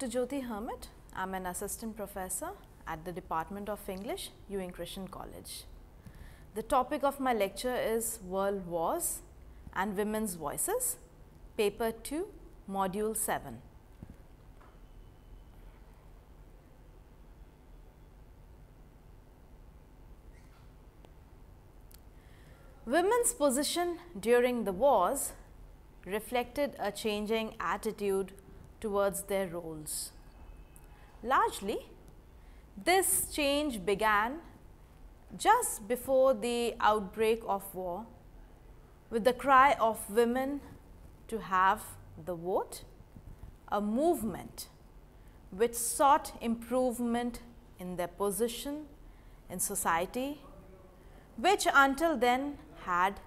Dr. Jyoti Hermit. I am an assistant professor at the Department of English, Ewing Christian College. The topic of my lecture is World Wars and Women's Voices, Paper 2, Module 7. Women's position during the wars reflected a changing attitude towards their roles. Largely, this change began just before the outbreak of war with the cry of women to have the vote, a movement which sought improvement in their position in society, which until then had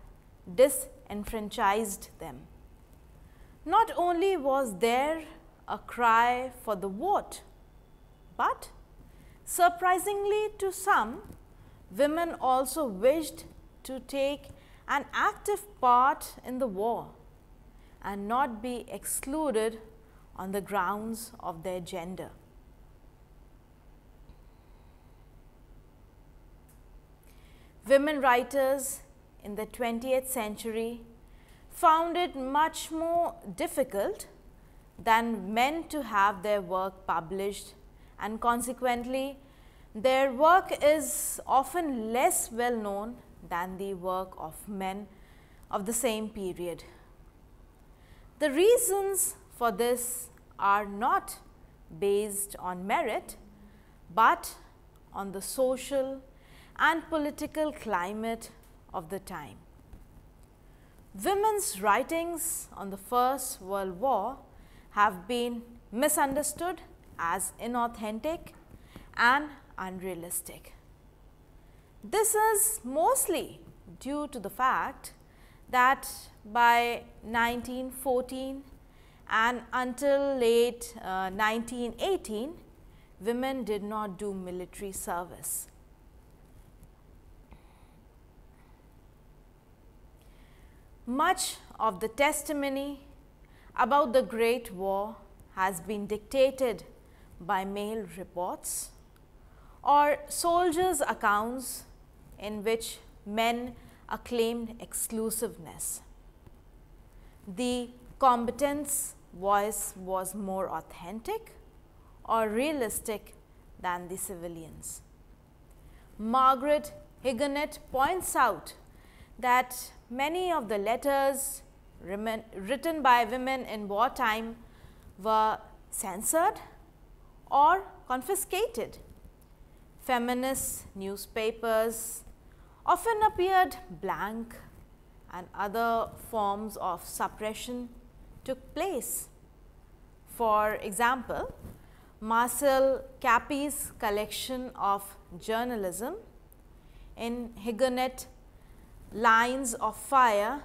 disenfranchised them. Not only was there a cry for the vote, but surprisingly to some, women also wished to take an active part in the war and not be excluded on the grounds of their gender. Women writers in the 20th century found it much more difficult than men to have their work published, and consequently their work is often less well known than the work of men of the same period. The reasons for this are not based on merit, but on the social and political climate of the time. Women's writings on the First World War have been misunderstood as inauthentic and unrealistic. This is mostly due to the fact that by 1914 and until late 1918, women did not do military service. Much of the testimony about the Great War has been dictated by male reports or soldiers' accounts in which men acclaimed exclusiveness. The combatant's voice was more authentic or realistic than the civilians. Margaret Higonnet points out that many of the letters written by women in wartime were censored or confiscated. Feminist newspapers often appeared blank, and other forms of suppression took place. For example, Marcel Cappy's collection of journalism in Higonnet Lines of Fire,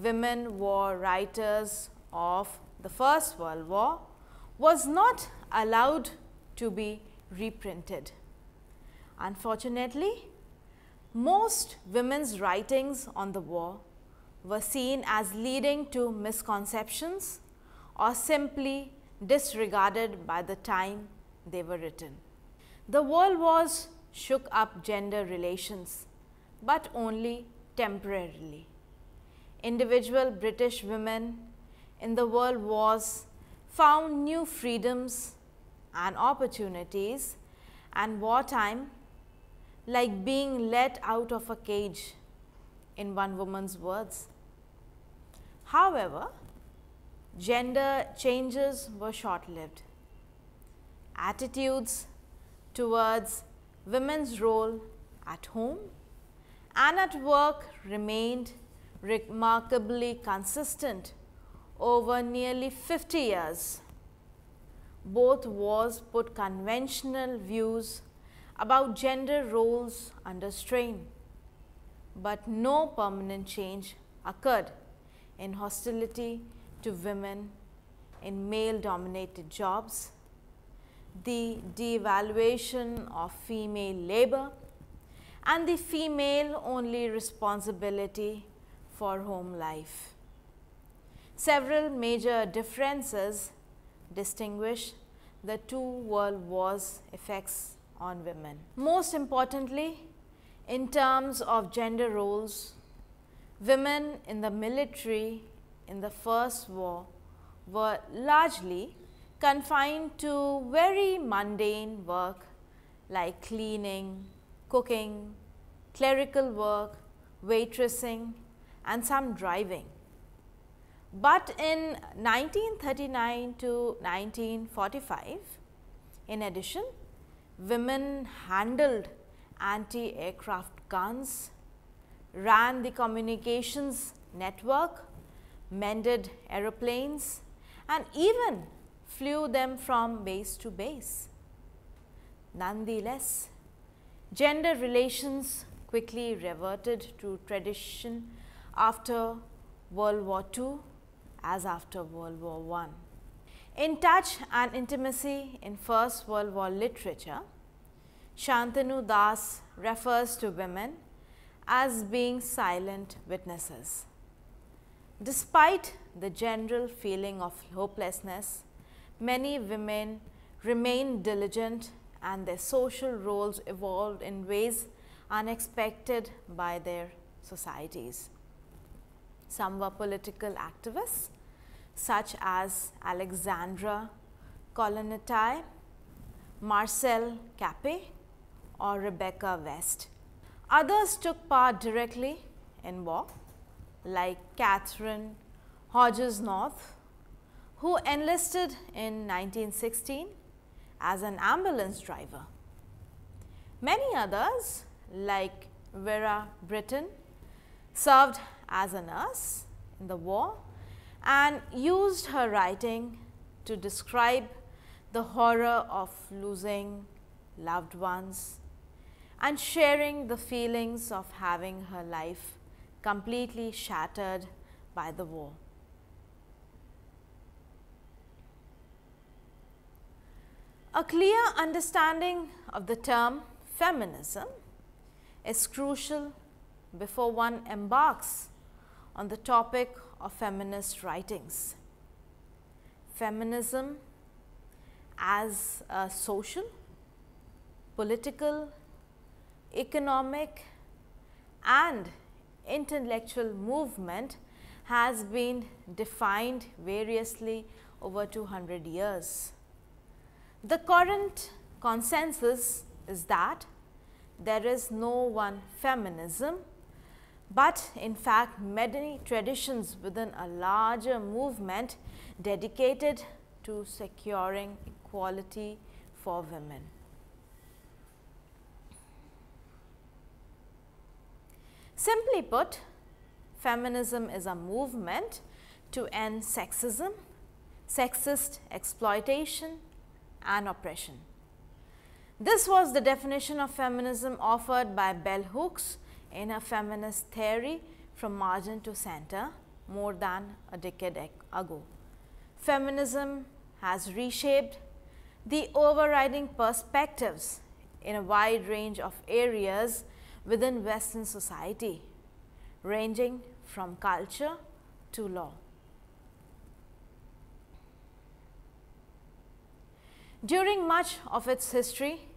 Women War Writers of the First World War, was not allowed to be reprinted. Unfortunately, most women's writings on the war were seen as leading to misconceptions or simply disregarded by the time they were written. The world wars shook up gender relations, but only temporarily. Individual British women in the world wars found new freedoms and opportunities, and wartime like being let out of a cage, in one woman's words. However, gender changes were short-lived. Attitudes towards women's role at home and at work remained remarkably consistent over nearly 50 years. Both wars put conventional views about gender roles under strain, but no permanent change occurred in hostility to women in male-dominated jobs, the devaluation of female labor, and the female-only responsibility for home life. Several major differences distinguish the two world wars' effects on women. Most importantly, in terms of gender roles, women in the military in the First War were largely confined to very mundane work like cleaning, cooking, clerical work, waitressing, and some driving. But in 1939 to 1945, in addition, women handled anti-aircraft guns, ran the communications network, mended aeroplanes, and even flew them from base to base. Nonetheless, gender relations quickly reverted to tradition after World War II as after World War I. In Touch and Intimacy in First World War literature, Shantanu Das refers to women as being silent witnesses. Despite the general feeling of hopelessness, many women remained diligent and their social roles evolved in ways unexpected by their societies. Some were political activists such as Alexandra Kollontai, Marcel Capet, or Rebecca West. Others took part directly in war, like Catherine Hodges North, who enlisted in 1916 as an ambulance driver. Many others, like Vera Brittain, served as a nurse in the war and used her writing to describe the horror of losing loved ones and sharing the feelings of having her life completely shattered by the war. A clear understanding of the term feminism is crucial before one embarks on the topic of feminist writings. Feminism as a social, political, economic, and intellectual movement has been defined variously over 200 years. The current consensus is that there is no one feminism, but in fact many traditions within a larger movement dedicated to securing equality for women. Simply put, feminism is a movement to end sexism, sexist exploitation, and oppression. This was the definition of feminism offered by bell hooks in her feminist theory from margin to center more than a decade ago. Feminism has reshaped the overriding perspectives in a wide range of areas within Western society, ranging from culture to law. During much of its history,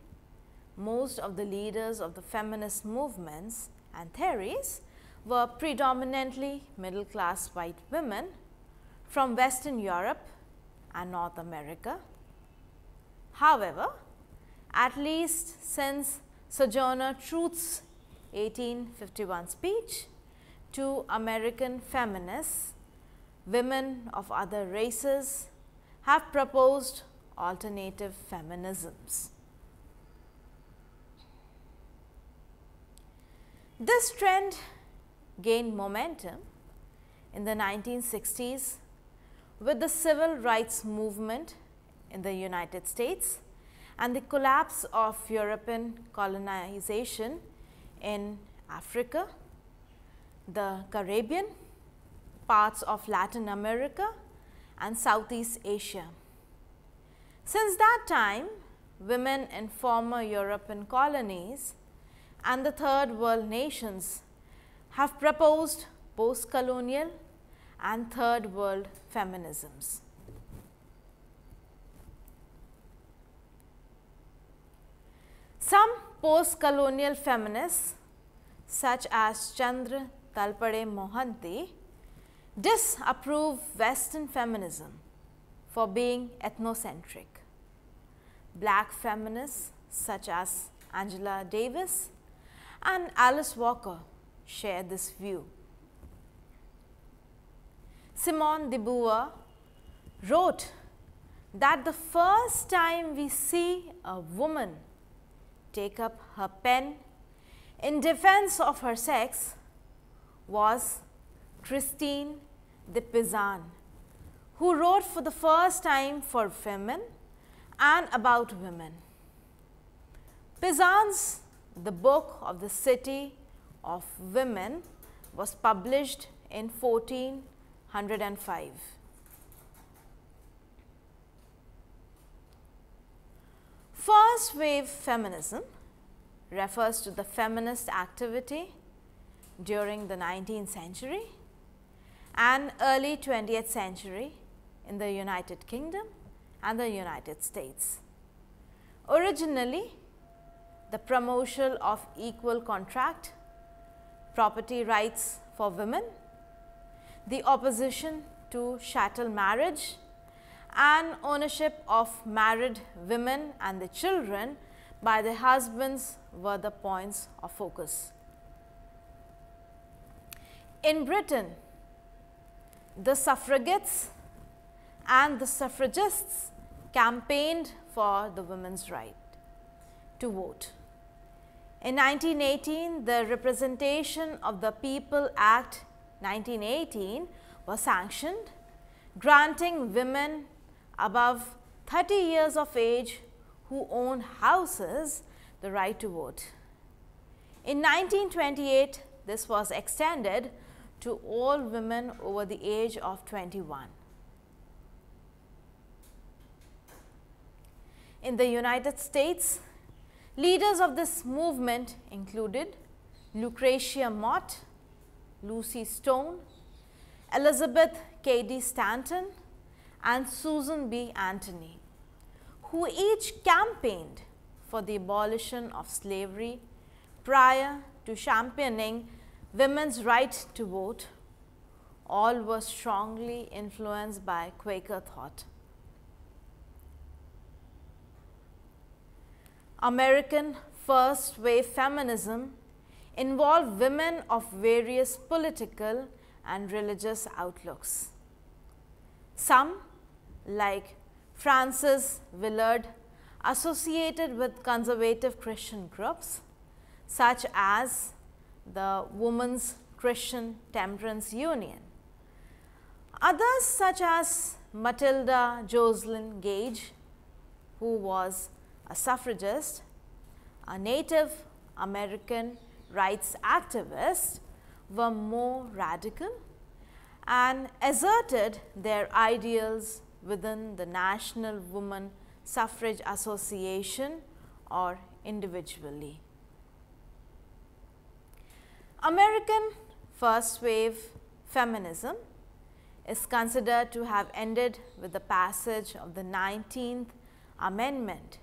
most of the leaders of the feminist movements and theories were predominantly middle-class white women from Western Europe and North America. However, at least since Sojourner Truth's 1851 speech to American feminists, women of other races have proposed alternative feminisms. This trend gained momentum in the 1960s with the civil rights movement in the United States and the collapse of European colonization in Africa, the Caribbean, parts of Latin America, and Southeast Asia. Since that time, women in former European colonies and the third world nations have proposed post-colonial and third world feminisms. Some post-colonial feminists such as Chandra Talpade Mohanty disapprove Western feminism for being ethnocentric. Black feminists such as Angela Davis and Alice Walker share this view. Simone de Beauvoir wrote that the first time we see a woman take up her pen in defense of her sex was Christine de Pizan, who wrote for the first time for women and about women. Pizan's The Book of the City of Women was published in 1405. First wave feminism refers to the feminist activity during the 19th century and early 20th century in the United Kingdom and the United States. Originally, the promotion of equal contract, property rights for women, the opposition to chattel marriage, and ownership of married women and the children by their husbands were the points of focus. In Britain, the suffragettes and the suffragists campaigned for the women's right to vote. In 1918, the Representation of the People Act 1918 was sanctioned, granting women above 30 years of age who owned houses the right to vote. In 1928, this was extended to all women over the age of 21. In the United States, leaders of this movement included Lucretia Mott, Lucy Stone, Elizabeth Cady Stanton, and Susan B. Anthony, who each campaigned for the abolition of slavery prior to championing women's right to vote. All were strongly influenced by Quaker thought. American first wave feminism involved women of various political and religious outlooks. Some, like Frances Willard, associated with conservative Christian groups such as the Women's Christian Temperance Union. Others such as Matilda Joslyn Gage, who was a suffragist, a Native American rights activist, were more radical and asserted their ideals within the National Woman Suffrage Association or individually. American first wave feminism is considered to have ended with the passage of the 19th Amendment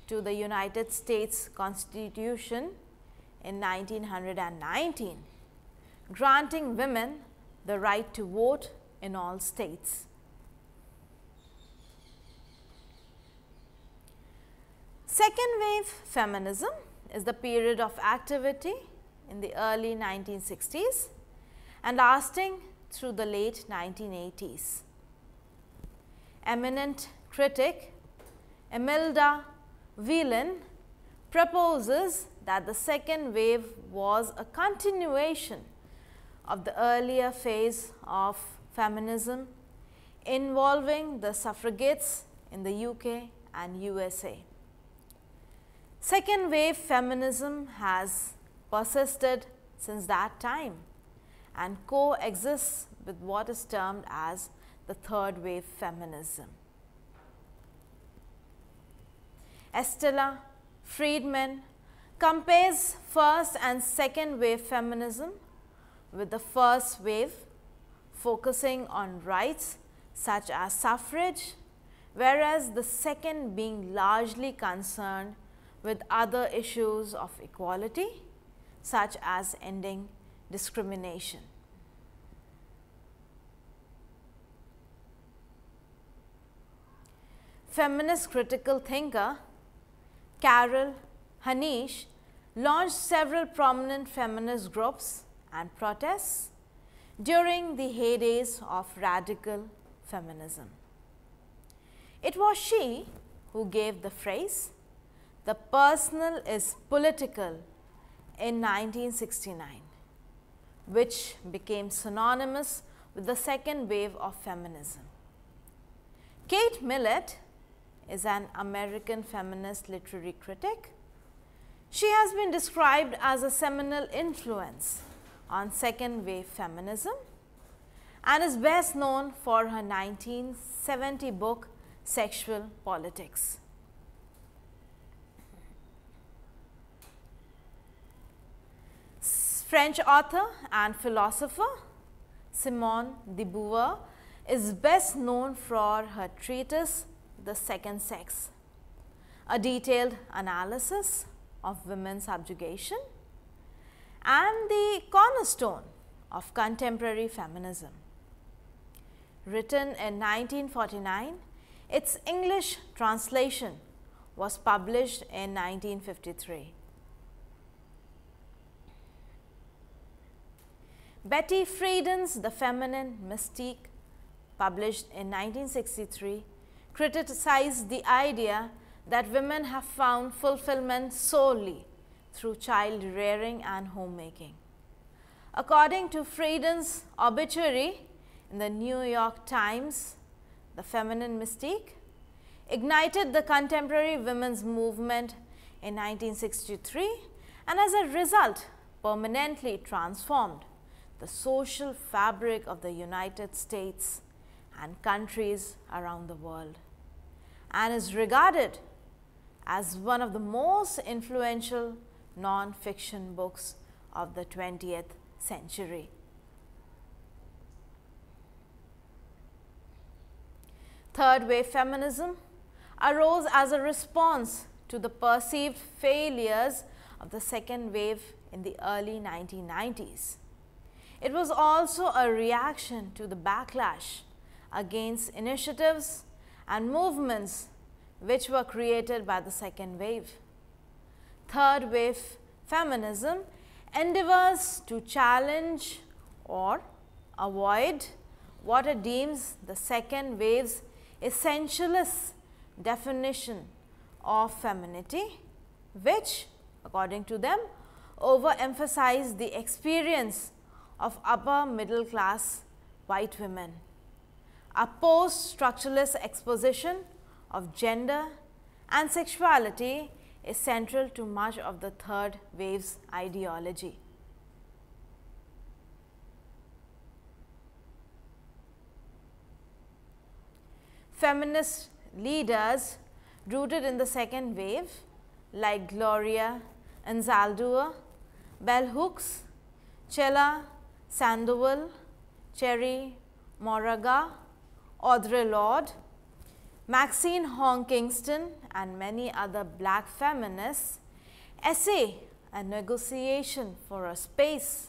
to the United States Constitution in 1919, granting women the right to vote in all states. Second wave feminism is the period of activity in the early 1960s and lasting through the late 1980s. Eminent critic Imelda Whelan proposes that the second wave was a continuation of the earlier phase of feminism involving the suffragettes in the UK and USA. Second wave feminism has persisted since that time and coexists with what is termed as the third wave feminism. Estella Friedman compares first and second wave feminism with the first wave, focusing on rights such as suffrage, whereas the second being largely concerned with other issues of equality, such as ending discrimination. Feminist critical thinker Carol Hanisch launched several prominent feminist groups and protests during the heydays of radical feminism. It was she who gave the phrase, "The personal is political," in 1969, which became synonymous with the second wave of feminism. Kate Millett is an American feminist literary critic. She has been described as a seminal influence on second wave feminism and is best known for her 1970 book, Sexual Politics. French author and philosopher Simone de Beauvoir is best known for her treatise, The Second Sex, a detailed analysis of women's subjugation and the cornerstone of contemporary feminism. Written in 1949, its English translation was published in 1953. Betty Friedan's The Feminine Mystique, published in 1963, criticized the idea that women have found fulfillment solely through child rearing and homemaking. According to Friedan's obituary in the New York Times, The Feminine Mystique ignited the contemporary women's movement in 1963 and as a result permanently transformed the social fabric of the United States and countries around the world, and is regarded as one of the most influential non-fiction books of the 20th century. Third wave feminism arose as a response to the perceived failures of the second wave in the early 1990s. It was also a reaction to the backlash against initiatives and movements which were created by the second wave. Third wave feminism endeavors to challenge or avoid what it deems the second wave's essentialist definition of femininity, which, according to them, overemphasized the experience of upper middle class white women. A post-structuralist exposition of gender and sexuality is central to much of the third wave's ideology. Feminist leaders rooted in the second wave like Gloria Anzaldúa, Bell Hooks, Chela Sandoval, Cherry Moraga, Audre Lorde, Maxine Hong Kingston and many other black feminists essay a negotiation for a space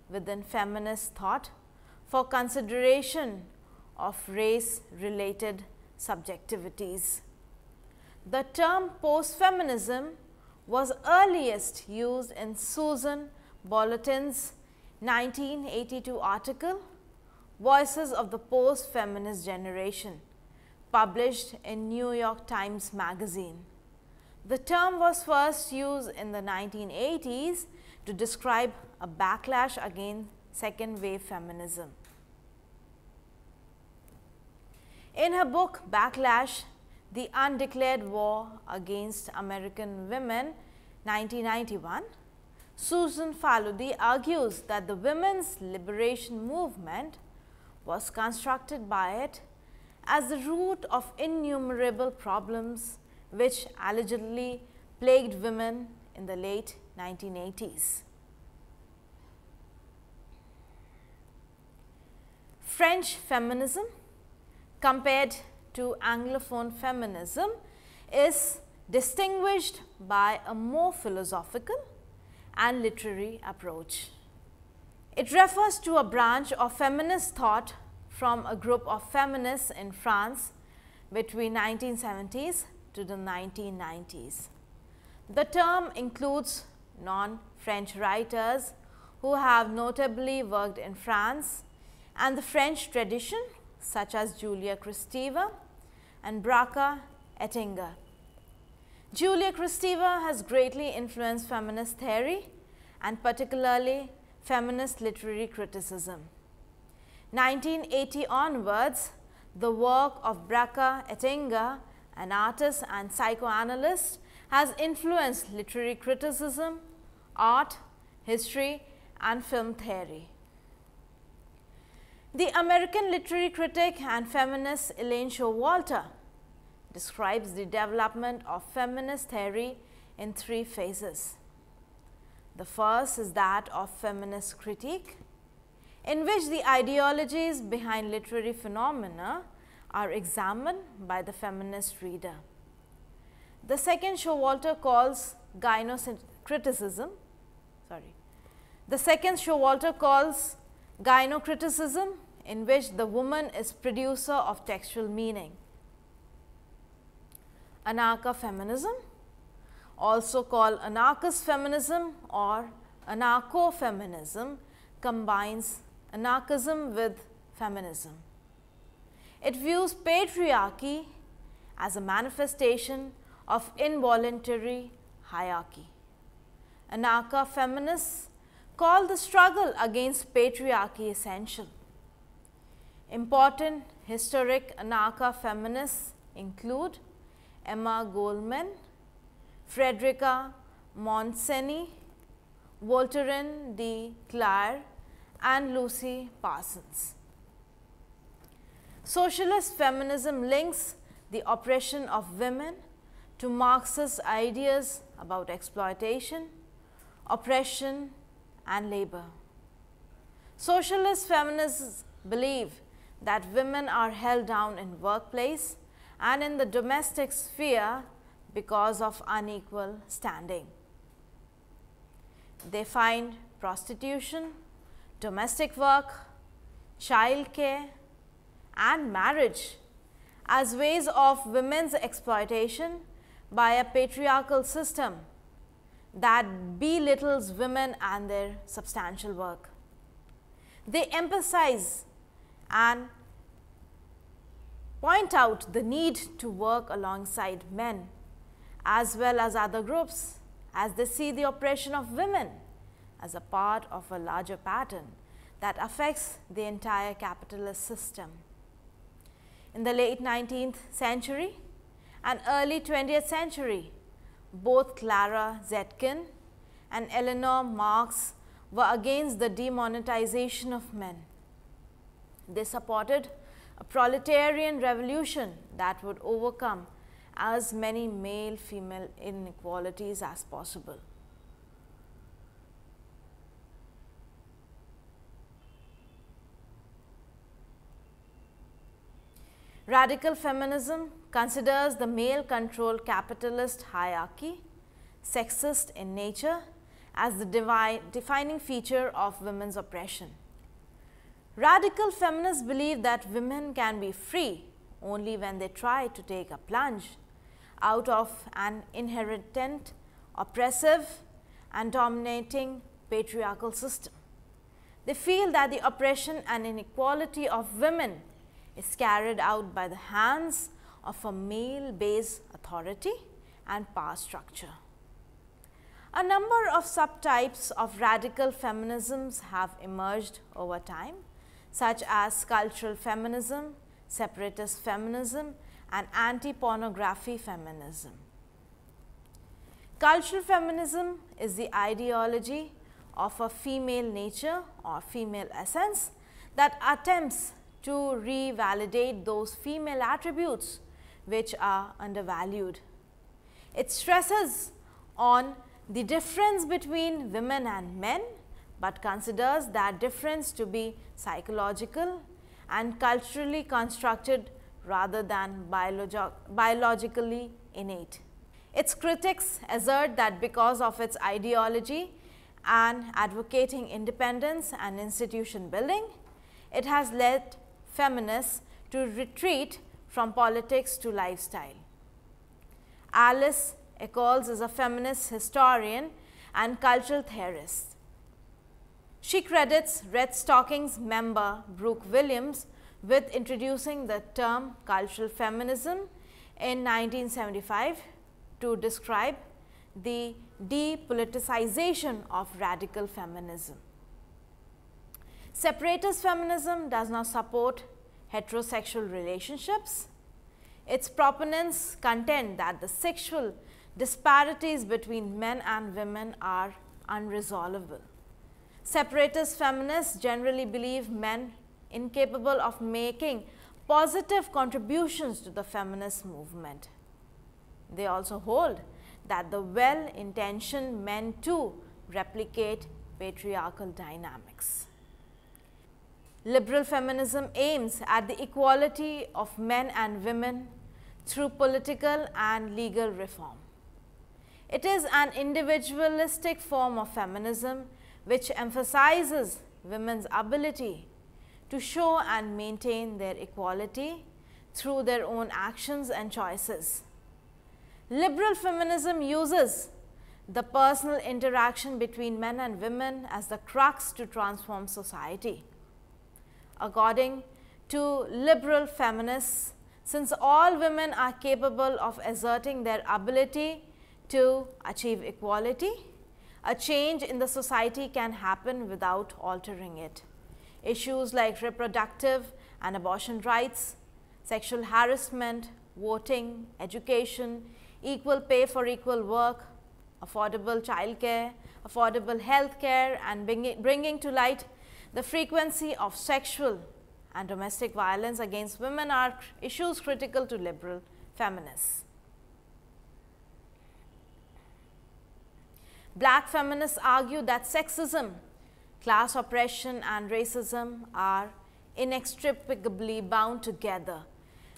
within feminist thought for consideration of race-related subjectivities. The term post-feminism was earliest used in Susan Bolton's 1982 article, Voices of the Post-Feminist Generation, published in New York Times Magazine. The term was first used in the 1980s to describe a backlash against second wave feminism. In her book Backlash, The Undeclared War Against American Women, 1991, Susan Faludi argues that the women's liberation movement was constructed by it as the root of innumerable problems which allegedly plagued women in the late 1980s. French feminism compared to Anglophone feminism is distinguished by a more philosophical and literary approach. It refers to a branch of feminist thought from a group of feminists in France between 1970s to the 1990s. The term includes non-French writers who have notably worked in France and the French tradition, such as Julia Kristeva and Bracha Ettinger. Julia Kristeva has greatly influenced feminist theory and particularly feminist literary criticism. 1980 onwards, the work of Bracha Ettinger, an artist and psychoanalyst, has influenced literary criticism, art, history, and film theory. The American literary critic and feminist Elaine Showalter describes the development of feminist theory in three phases. The first is that of feminist critique, in which the ideologies behind literary phenomena are examined by the feminist reader. The second Showalter calls gynocriticism, in which the woman is producer of textual meaning. Anarcha-feminism, also called anarchist feminism or anarcho-feminism, combines anarchism with feminism. It views patriarchy as a manifestation of involuntary hierarchy. Anarcha-feminists call the struggle against patriarchy essential. Important historic anarcha-feminists include Emma Goldman, Frederica Montseny, Voltairine de Cleyre, and Lucy Parsons. Socialist feminism links the oppression of women to Marxist ideas about exploitation, oppression, and labor. Socialist feminists believe that women are held down in workplace and in the domestic sphere because of unequal standing. They find prostitution, domestic work, child care, and marriage as ways of women's exploitation by a patriarchal system that belittles women and their substantial work. They emphasize and point out the need to work alongside men as well as other groups, as they see the oppression of women as a part of a larger pattern that affects the entire capitalist system. In the late 19th century and early 20th century, both Clara Zetkin and Eleanor Marx were against the demonetization of men. They supported a proletarian revolution that would overcome as many male-female inequalities as possible. Radical feminism considers the male-controlled capitalist hierarchy, sexist in nature, as the defining feature of women's oppression. Radical feminists believe that women can be free only when they try to take a plunge out of an inherent, oppressive, and dominating patriarchal system. They feel that the oppression and inequality of women is carried out by the hands of a male-based authority and power structure. A number of subtypes of radical feminisms have emerged over time, such as cultural feminism, separatist feminism, and anti-pornography feminism. Cultural feminism is the ideology of a female nature or female essence that attempts to revalidate those female attributes which are undervalued. It stresses on the difference between women and men, but considers that difference to be psychological and culturally constructed rather than biologically innate. Its critics assert that because of its ideology and advocating independence and institution building, it has led feminists to retreat from politics to lifestyle. Alice Echolls is a feminist historian and cultural theorist. She credits Red Stockings member Brooke Williams with introducing the term cultural feminism in 1975 to describe the depoliticization of radical feminism. Separatist feminism does not support heterosexual relationships. Its proponents contend that the sexual disparities between men and women are unresolvable. Separatist feminists generally believe men incapable of making positive contributions to the feminist movement. They also hold that the well-intentioned men too replicate patriarchal dynamics. Liberal feminism aims at the equality of men and women through political and legal reform. It is an individualistic form of feminism which emphasizes women's ability to show and maintain their equality through their own actions and choices. Liberal feminism uses the personal interaction between men and women as the crux to transform society. According to liberal feminists, since all women are capable of asserting their ability to achieve equality, a change in the society can happen without altering it. Issues like reproductive and abortion rights, sexual harassment, voting, education, equal pay for equal work, affordable childcare, affordable health care, and bringing to light the frequency of sexual and domestic violence against women are issues critical to liberal feminists. Black feminists argue that sexism, class oppression, and racism are inextricably bound together.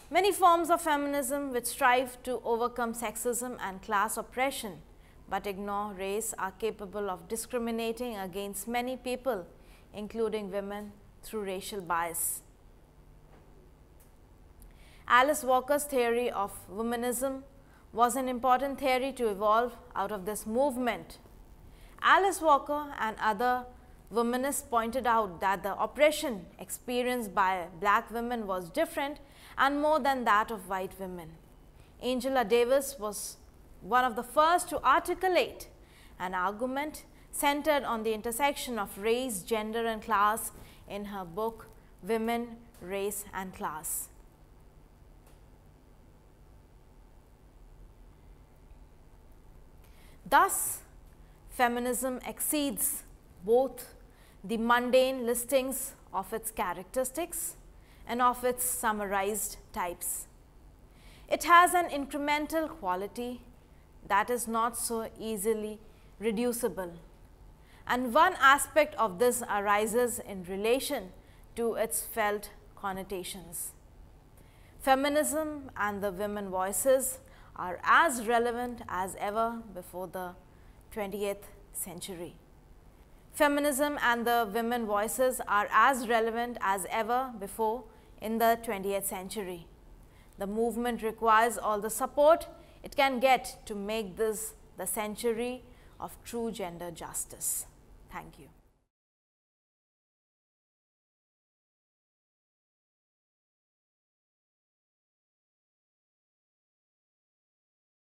Many forms of feminism which strive to overcome sexism and class oppression but ignore race are capable of discriminating against many people, including women, through racial bias. Alice Walker's theory of womanism was an important theory to evolve out of this movement. Alice Walker and other womanists pointed out that the oppression experienced by black women was different and more than that of white women. Angela Davis was one of the first to articulate an argument centered on the intersection of race, gender, and class in her book, Women, Race, and Class. Thus, feminism exceeds both the mundane listings of its characteristics and of its summarized types. It has an incremental quality that is not so easily reducible, and one aspect of this arises in relation to its felt connotations. Feminism and the women voices are as relevant as ever before the 20th century. Feminism and the women voices are as relevant as ever before in the 20th century. The movement requires all the support it can get to make this the century of true gender justice. Thank you.